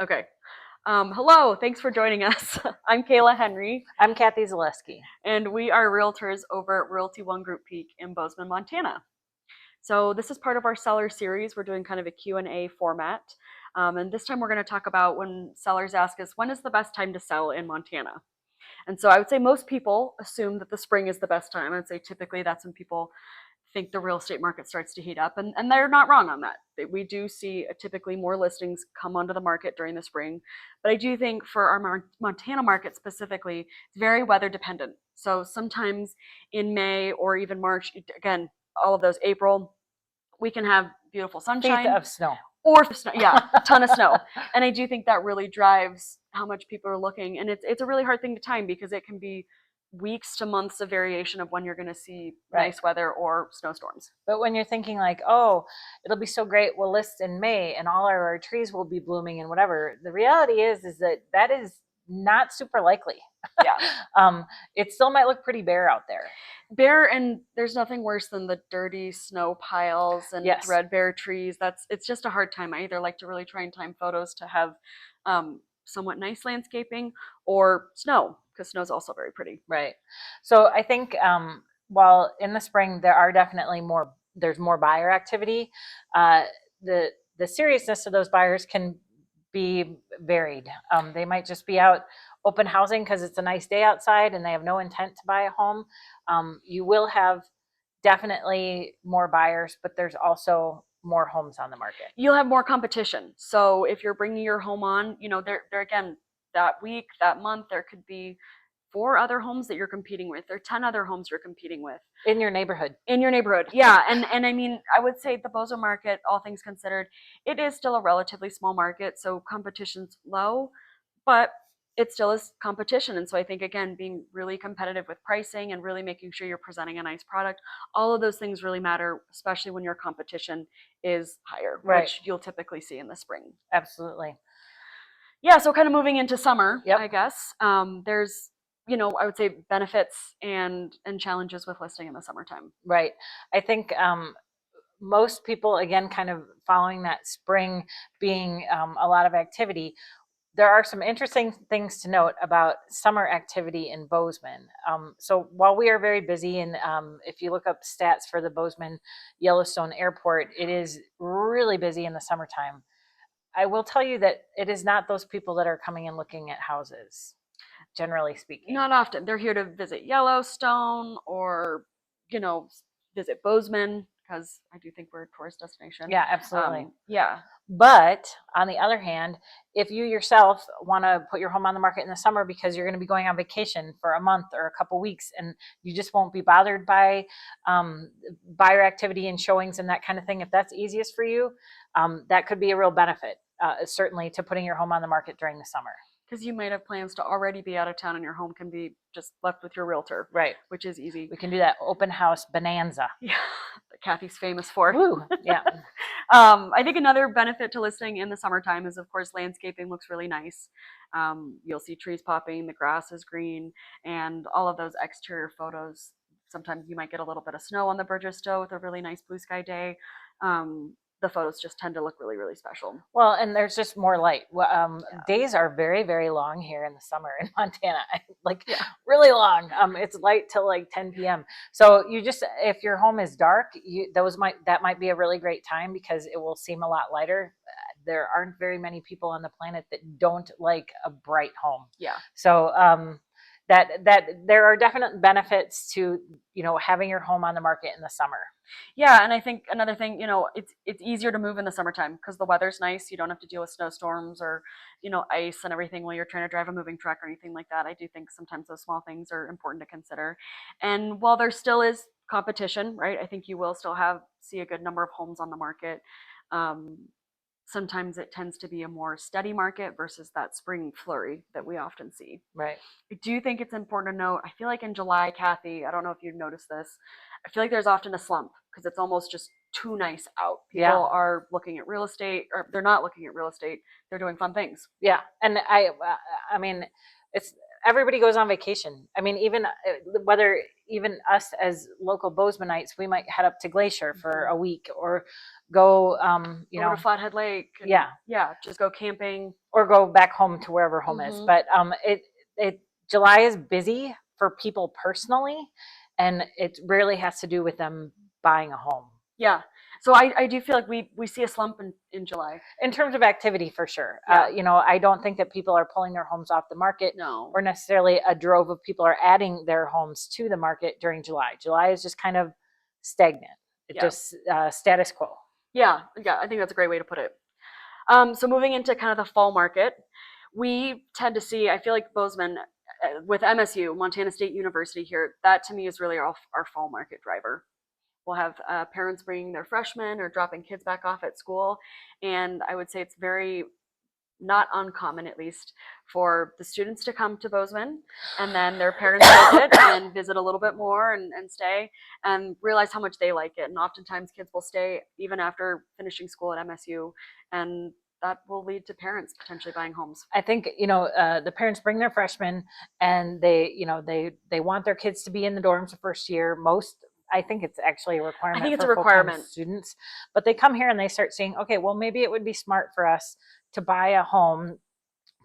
Okay. Hello, thanks for joining us. I'm Kayla Henry, I'm Kathy Zalewski. and we are realtors over at Realty One Group Peak in Bozeman, Montana. So this is part of our seller series. We're doing kind of a Q&A format. And this time we're going to talk about when sellers ask us, when is the best time to sell in Montana? And so I would say most people assume that the spring is the best time. I'd say typically that's when people think the real estate market starts to heat up. And they're not wrong on that. We do see typically more listings come onto the market during the spring. But I do think for our Montana market specifically, it's very weather dependent. So sometimes in May or even March, again, all of those April, we can have beautiful Feet sunshine of snow. or snow, yeah, a ton of snow. And I do think that really drives how much people are looking. And it's a really hard thing to time because it can be weeks to months of variation of when you're going to see Right. nice weather or snowstorms. But when you're thinking like, oh, it'll be so great, we'll list in May and all our trees will be blooming and whatever. The reality is that is not super likely. Yeah. It still might look pretty bare out there. Bare, and there's nothing worse than the dirty snow piles and Yes. threadbare trees. It's just a hard time. I either like to really try and time photos to have somewhat nice landscaping or snow, because snow is also very pretty. Right. So I think while in the spring there are definitely there's more buyer activity, the seriousness of those buyers can be varied. They might just be out open housing because it's a nice day outside and they have no intent to buy a home. You will have definitely more buyers, but there's also more homes on the market. You'll have more competition. So if you're bringing your home on, there again, that week, that month, there could be 4 other homes that you're competing with, or 10 other homes you're competing with in your neighborhood. Yeah. And I mean, I would say the Bozeman market, all things considered, it is still a relatively small market, so competition's low, but it still is competition. And so I think, again, being really competitive with pricing and really making sure you're presenting a nice product, all of those things really matter, especially when your competition is higher, Right. which you'll typically see in the spring. Absolutely. Yeah, so kind of moving into summer, Yep. I guess. There's, I would say benefits and challenges with listing in the summertime. Right. I think most people, again, kind of following that spring being a lot of activity, there are some interesting things to note about summer activity in Bozeman. So while we are very busy, and if you look up stats for the Bozeman Yellowstone Airport, it is really busy in the summertime. I will tell you that it is not those people that are coming and looking at houses, generally speaking. Not often. They're here to visit Yellowstone or, visit Bozeman, because I do think we're a tourist destination. Yeah, absolutely. Yeah. But on the other hand, if you yourself want to put your home on the market in the summer because you're going to be going on vacation for a month or a couple weeks and you just won't be bothered by buyer activity and showings and that kind of thing, if that's easiest for you, that could be a real benefit, certainly, to putting your home on the market during the summer. Because you might have plans to already be out of town and your home can be just left with your realtor. Right. Which is easy. We can do that open house bonanza. Yeah, that Kathy's famous for. Woo, yeah. I think another benefit to listing in the summertime is, of course, landscaping looks really nice. You'll see trees popping, the grass is green, and all of those exterior photos. Sometimes you might get a little bit of snow on the Burgess-Stowe with a really nice blue sky day. The photos just tend to look really, really special. Well, and there's just more light. Days are very, very long here in the summer in Montana, really long. It's light till like 10 p.m. So if your home is dark, that might be a really great time because it will seem a lot lighter. There aren't very many people on the planet that don't like a bright home. Yeah. So that there are definite benefits to having your home on the market in the summer. Yeah, and I think another thing, it's easier to move in the summertime because the weather's nice. You don't have to deal with snowstorms or ice and everything while you're trying to drive a moving truck or anything like that. I do think sometimes those small things are important to consider. And while there still is competition, right, I think you will still see a good number of homes on the market. Sometimes it tends to be a more steady market versus that spring flurry that we often see. Right. I do think it's important to note, I feel like in July, Kathy, I don't know if you've noticed this, I feel like there's often a slump because it's almost just too nice out. People are looking at real estate, or they're not looking at real estate, they're doing fun things. Yeah. And I mean, it's everybody goes on vacation. I mean, even whether even us as local Bozemanites, we might head up to Glacier for a week or go, Go to Flathead Lake. And, yeah, just go camping or go back home to wherever home is. But July is busy for people personally, and it rarely has to do with them buying a home. Yeah. So I do feel like we see a slump in July. In terms of activity, for sure. Yeah. I don't think that people are pulling their homes off the market. No. Or necessarily a drove of people are adding their homes to the market during July. July is just kind of stagnant. It just status quo. Yeah. I think that's a great way to put it. So moving into kind of the fall market, we tend to see, I feel like Bozeman, with MSU, Montana State University here, that to me is really our fall market driver. We'll have parents bringing their freshmen or dropping kids back off at school. And I would say it's very not uncommon, at least, for the students to come to Bozeman and then their parents visit a little bit more and stay and realize how much they like it. And oftentimes kids will stay even after finishing school at MSU, and that will lead to parents potentially buying homes. I think, the parents bring their freshmen and they want their kids to be in the dorms the first year. I think it's actually a requirement. I think it's a requirement. Students, but they come here and they start seeing, okay, well, maybe it would be smart for us to buy a home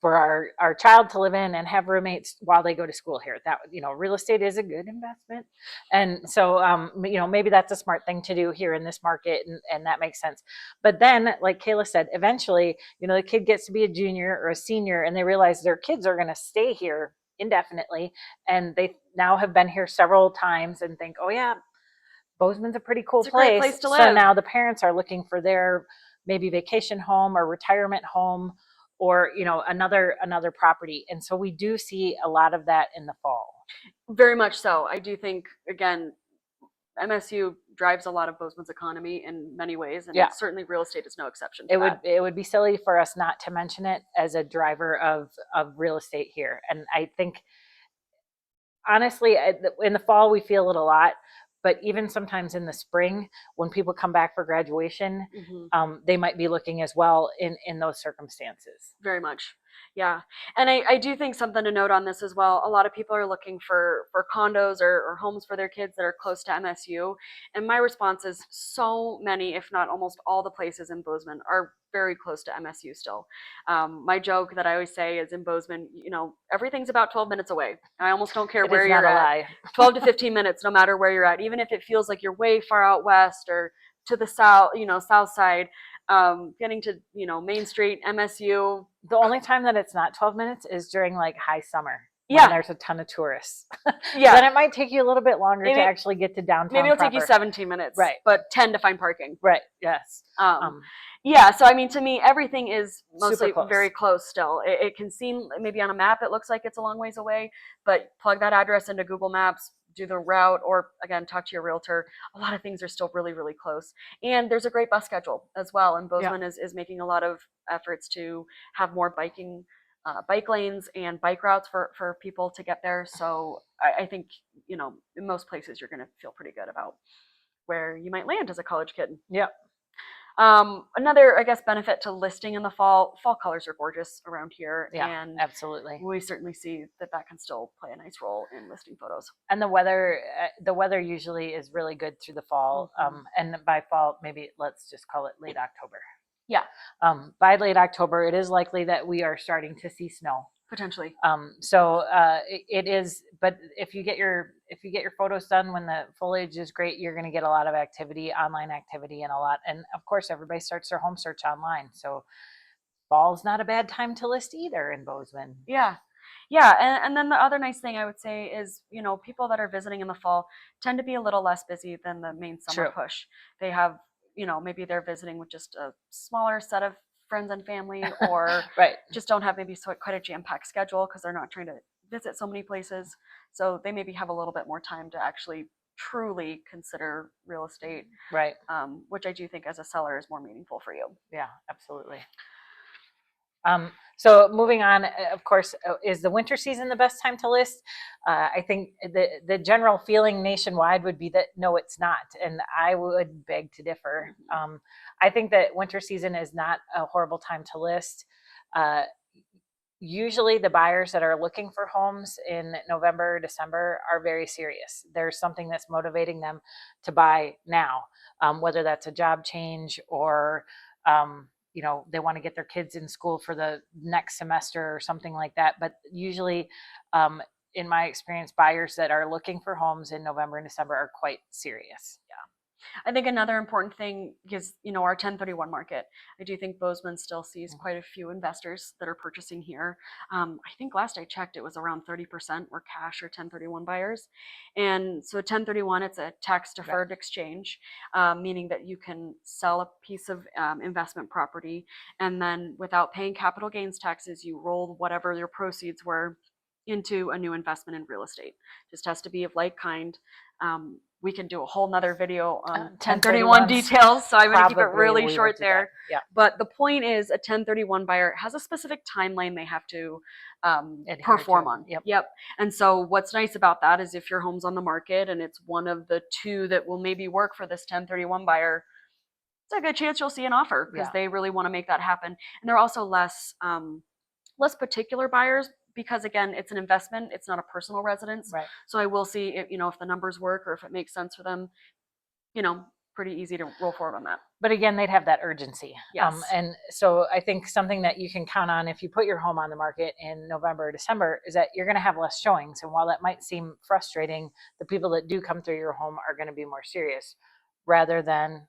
for our child to live in and have roommates while they go to school here. That, real estate is a good investment. And so, maybe that's a smart thing to do here in this market, and that makes sense. But then, like Kaila said, eventually, the kid gets to be a junior or a senior and they realize their kids are going to stay here indefinitely. And they now have been here several times and think, oh yeah, Bozeman's a pretty cool place to live. So now the parents are looking for their maybe vacation home or retirement home, or another property. And so we do see a lot of that in the fall. Very much so. I do think, again, MSU drives a lot of Bozeman's economy in many ways, and certainly real estate is no exception to that. It would be silly for us not to mention it as a driver of real estate here. And I think, honestly, in the fall we feel it a lot. But even sometimes in the spring, when people come back for graduation, they might be looking as well in those circumstances. Very much. Yeah. And I do think something to note on this as well. A lot of people are looking for condos or homes for their kids that are close to MSU. And my response is so many, if not almost all the places in Bozeman are very close to MSU still. My joke that I always say is in Bozeman, everything's about 12 minutes away. I almost don't care where you're at. 12 to 15 minutes, no matter where you're at, even if it feels like you're way far out west or to the south, south side. Getting to Main Street, MSU. The only time that it's not 12 minutes is during like high summer. When there's a ton of tourists. Then it might take you a little bit longer to actually get to downtown. Maybe it'll take you 17 minutes, right? But 10 to find parking, right? Yes. So I mean, to me, everything is mostly very close still. It can seem maybe on a map it looks like it's a long ways away, but plug that address into Google Maps, do the route, or again, talk to your realtor. A lot of things are still really, really close. And there's a great bus schedule as well. And Bozeman is making a lot of efforts to have more bike lanes and bike routes for people to get there. So I think, in most places you're going to feel pretty good about where you might land as a college kid. Yeah. Another, I guess, benefit to listing in the fall colors are gorgeous around here. Yeah, and absolutely. We certainly see that can still play a nice role in listing photos. And the weather usually is really good through the fall. And by fall, maybe let's just call it late October. Yeah. By late October, it is likely that we are starting to see snow. Potentially. So it is, but if you get your photos done when the foliage is great, you're going to get a lot of activity, online activity, and of course everybody starts their home search online. So fall's not a bad time to list either in Bozeman. Yeah. And then the other nice thing I would say is, people that are visiting in the fall tend to be a little less busy than the main summer push. They have, maybe they're visiting with just a smaller set of friends and family, or just don't have maybe quite a jam-packed schedule because they're not trying to visit so many places. So they maybe have a little bit more time to actually truly consider real estate, right? Which I do think as a seller is more meaningful for you. Yeah, absolutely. So moving on, of course, is the winter season the best time to list? I think the general feeling nationwide would be that no, it's not. And I would beg to differ. I think that winter season is not a horrible time to list. usually the buyers that are looking for homes in November, December are very serious. There's something that's motivating them to buy now, whether that's a job change or, they want to get their kids in school for the next semester or something like that. But usually, in my experience, buyers that are looking for homes in November and December are quite serious. I think another important thing is, our 1031 market. I do think Bozeman still sees quite a few investors that are purchasing here. I think last I checked, it was around 30% were cash or 1031 buyers. And so 1031, it's a tax deferred exchange, meaning that you can sell a piece of investment property, and then without paying capital gains taxes, you roll whatever your proceeds were into a new investment in real estate. Just has to be of like kind. We can do a whole nother video on 1031 details, so I'm going to keep it really short there. Yeah. But the point is, a 1031 buyer has a specific timeline they have to perform on. Yep. And so what's nice about that is if your home's on the market and it's one of the two that will maybe work for this 1031 buyer, it's a good chance you'll see an offer because they really want to make that happen. And they're also less particular buyers, because again, it's an investment, it's not a personal residence. Right. So I will see if the numbers work or if it makes sense for them. Pretty easy to roll forward on that. But again, they'd have that urgency. Yes. And so I think something that you can count on if you put your home on the market in November or December is that you're going to have less showings. And while that might seem frustrating, the people that do come through your home are going to be more serious, rather than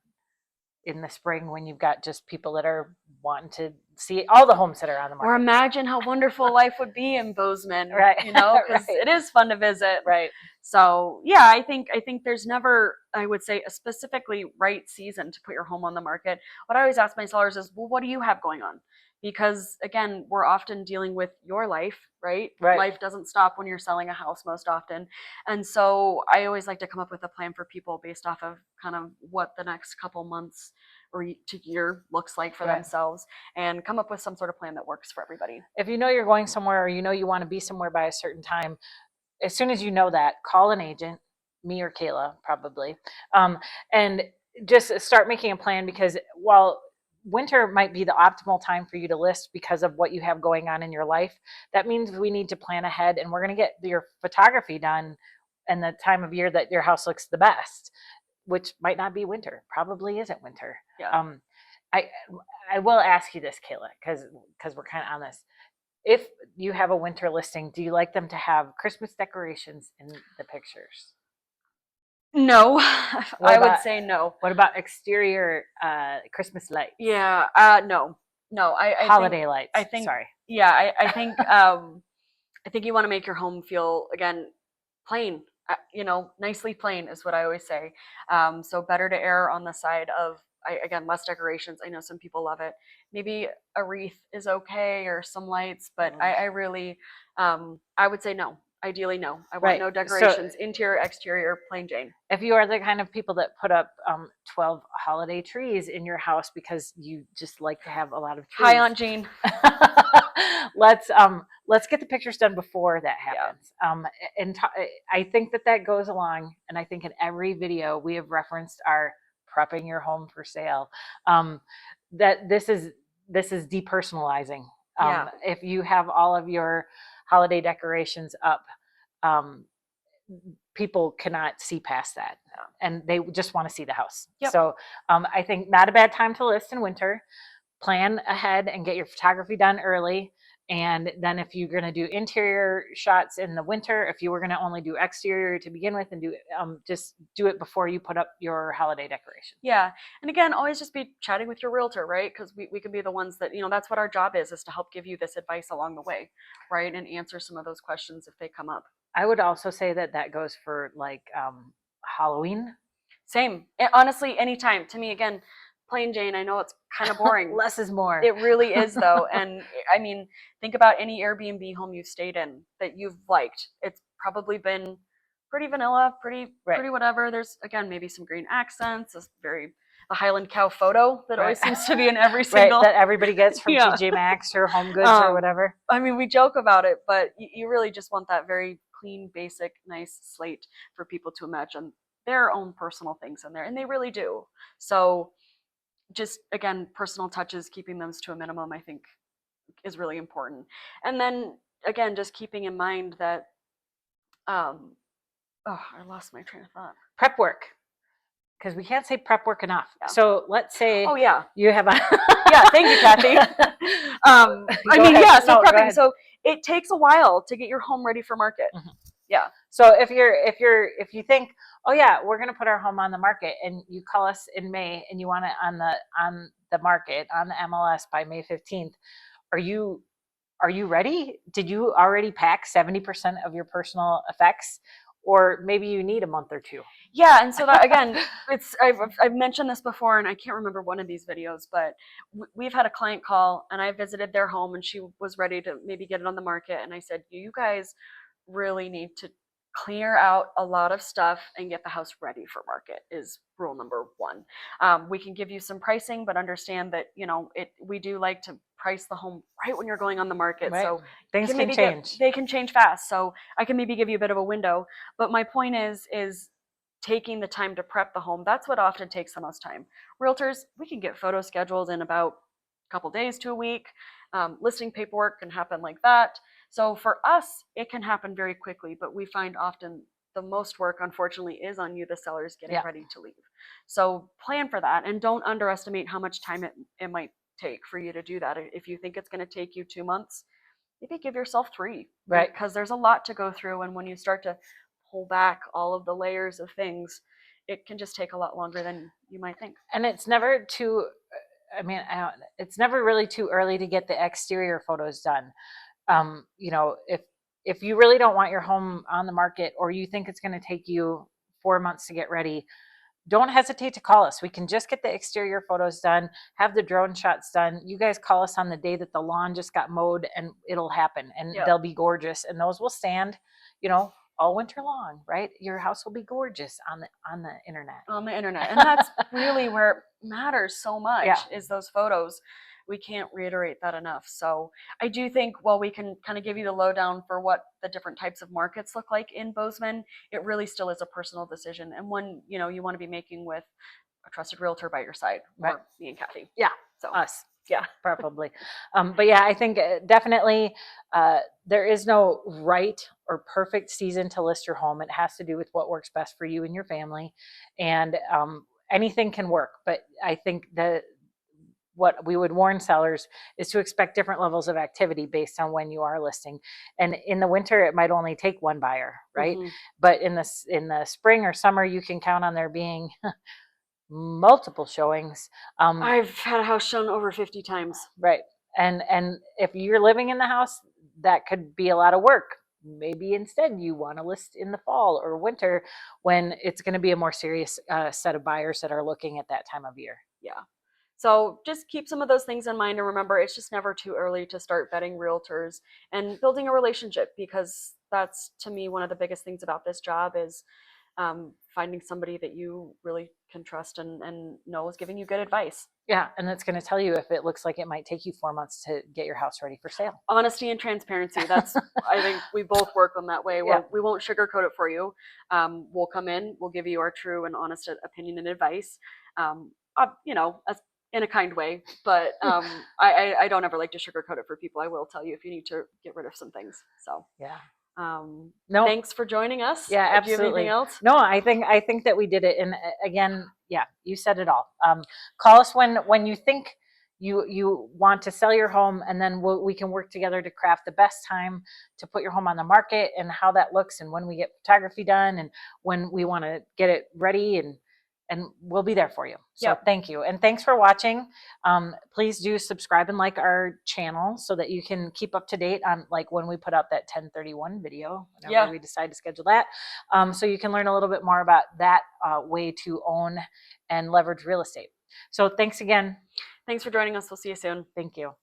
in the spring when you've got just people that are wanting to see all the homes that are on the market. Or imagine how wonderful life would be in Bozeman, right? Because it is fun to visit, right? So yeah, I think there's never, I would say, a specifically right season to put your home on the market. What I always ask my sellers is, well, what do you have going on? Because again, we're often dealing with your life, right? Life doesn't stop when you're selling a house most often. And so I always like to come up with a plan for people based off of kind of what the next couple months or to year looks like for themselves, and come up with some sort of plan that works for everybody. If you're going somewhere, or you want to be somewhere by a certain time, as soon as you know that, call an agent, me or Kaila probably, and just start making a plan, because while winter might be the optimal time for you to list because of what you have going on in your life, that means we need to plan ahead, and we're going to get your photography done in the time of year that your house looks the best, which might not be winter, probably isn't winter. Yeah. I will ask you this, Kaila, because we're kind of on this. If you have a winter listing, do you like them to have Christmas decorations in the pictures? No, I would say no. What about exterior Christmas lights? Yeah, no. I holiday think, lights. I think. Sorry. Yeah, I think. I think you want to make your home feel, again, plain. Nicely plain is what I always say. So better to err on the side of, again, less decorations. I know some people love it. Maybe a wreath is okay, or some lights, but I really, I would say no. Ideally, no. I want no decorations, interior, exterior, plain Jane. If you are the kind of people that put up 12 holiday trees in your house because you just like to have a lot of trees. Hi, Aunt Jean. Let's get the pictures done before that happens. I think that goes along, and I think in every video we have referenced our prepping your home for sale. That this is depersonalizing. If you have all of your holiday decorations up, people cannot see past that, and they just want to see the house. So I think not a bad time to list in winter. Plan ahead and get your photography done early. And then if you're going to do interior shots in the winter, if you were going to only do exterior to begin with, and just do it before you put up your holiday decoration. Yeah. And again, always just be chatting with your realtor, right? Because we can be the ones that, that's what our job is to help give you this advice along the way, right? And answer some of those questions if they come up. I would also say that goes for like Halloween. Same. Honestly, anytime. To me, again, plain Jane, I know it's kind of boring. Less is more. It really is, though. And I mean, think about any Airbnb home you've stayed in that you've liked. It's probably been pretty vanilla, pretty whatever. There's, again, maybe some green accents, the Highland cow photo that always seems to be in every single that everybody gets from TJ Maxx or Home Goods or whatever. I mean, we joke about it, but you really just want that very clean, basic, nice slate for people to imagine their own personal things in there, and they really do. So just, again, personal touches, keeping those to a minimum, I think is really important. And then again, just keeping in mind that oh, I lost my train of thought. Prep work, because we can't say prep work enough. Yeah. So let's say Oh yeah, you have a yeah. Thank you, Kathy. I mean, ahead. yeah. So No, go prepping. ahead. So it takes a while to get your home ready for market. Mhm. Yeah. So if you think, oh yeah, we're going to put our home on the market, and you call us in May and you want it on the market on the MLS by May 15th, are you ready? Did you already pack 70% of your personal effects, or maybe you need a month or two? Yeah, and so that again, I've mentioned this before, and I can't remember one of these videos, but we've had a client call, and I visited their home, and she was ready to maybe get it on the market, and I said, you guys really need to clear out a lot of stuff and get the house ready for market is rule number one. We can give you some pricing, but understand that we do like to price the home right when you're going on the market, Right. so Things can change. they can change fast. So I can maybe give you a bit of a window, but my point is taking the time to prep the home. That's what often takes the most time. Realtors, we can get photo scheduled in about a couple days to a week. Listing paperwork can happen like that. So for us, it can happen very quickly, but we find often the most work, unfortunately, is on you, the sellers, getting ready to leave. So plan for that, and don't underestimate how much time it might take for you to do that. If you think it's going to take you 2 months, maybe give yourself 3, Right. because there's a lot to go through, and when you start to pull back all of the layers of things, it can just take a lot longer than you might think. And it's never too, it's never really too early to get the exterior photos done. If you really don't want your home on the market, or you think it's going to take you 4 months to get ready, don't hesitate to call us. We can just get the exterior photos done, have the drone shots done. You guys call us on the day that the lawn just got mowed, and it'll happen, and they'll be gorgeous, and those will stand, all winter long, right? Your house will be gorgeous on the internet. On the internet. And that's really where it matters so much, is those photos. We can't reiterate that enough. So I do think, while we can kind of give you the lowdown for what the different types of markets look like in Bozeman, it really still is a personal decision, and one you want to be making with a trusted realtor by your side, or me and Kathy. Yeah. So Us. Yeah. Probably. But yeah, I think definitely there is no right or perfect season to list your home. It has to do with what works best for you and your family. And anything can work. But I think that what we would warn sellers is to expect different levels of activity based on when you are listing. And in the winter, it might only take one buyer, right? Mhm. But in the spring or summer, you can count on there being multiple showings. I've had a house shown over 50 times. Right. And if you're living in the house, that could be a lot of work. Maybe instead you want to list in the fall or winter, when it's going to be a more serious set of buyers that are looking at that time of year. Yeah. So just keep some of those things in mind, and remember, it's just never too early to start vetting realtors and building a relationship, because that's, to me, one of the biggest things about this job is finding somebody that you really can trust and know is giving you good advice. Yeah, and that's going to tell you if it looks like it might take you 4 months to get your house ready for sale. Honesty and transparency. That's I think we both work on that way, where we won't sugarcoat it for you. We'll come in, we'll give you our true and honest opinion and advice. In a kind way, but I don't ever like to sugarcoat it for people. I will tell you if you need to get rid of some things. So yeah. No, thanks for joining us. Yeah, absolutely. Do you have anything else? No, I think that we did it. And again, yeah, you said it all. Call us when you think you want to sell your home, and then we can work together to craft the best time to put your home on the market, and how that looks, and when we get photography done, and when we want to get it ready, and we'll be there for you. So thank you. And thanks for watching. Please do subscribe and like our channel, so that you can keep up to date on like when we put out that 1031 video, whenever we decide to schedule that. So you can learn a little bit more about that way to own and leverage real estate. So thanks again. Thanks for joining us. We'll see you soon. Thank you.